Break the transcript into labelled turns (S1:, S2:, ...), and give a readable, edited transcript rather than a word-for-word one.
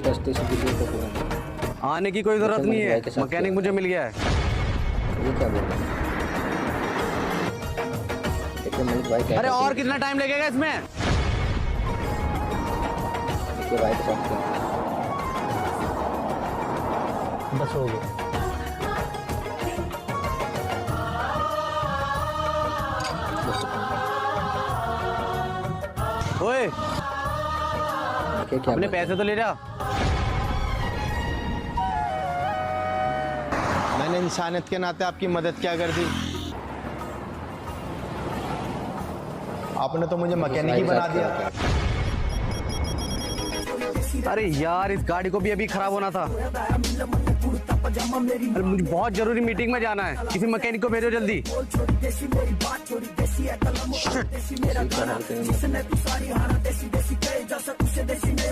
S1: 10 video को पूरा
S2: आने की कोई जरूरत नहीं है,
S1: के साथ
S2: मैकेनिक मुझे मिल गया है।
S1: ये क्या बोल रहे हैं? देखिए मलिक भाई क्या
S2: अरे और कितना टाइम लगेगा इसमें?
S1: देखिए भाई के साथ क्या
S3: बस हो गया।
S2: ओए
S1: देखिए क्या
S2: अपने
S1: बोल रहे
S2: पैसे तो ले जा।
S3: मैंने इंसानियत के नाते आपकी मदद क्या कर दी? आपने तो मुझे
S1: हैं?
S3: मैकेनिक ही
S1: भाई के
S3: बना
S1: साथ
S3: दिया।
S1: क्या होता है?
S2: अरे यार इस गाड़ी को भी अभी खराब होना था। अरे मुझे बहुत जरूरी मीटिंग में जाना है, किसी मैकेनिक को भेजो जल्दी।
S1: ठीक है,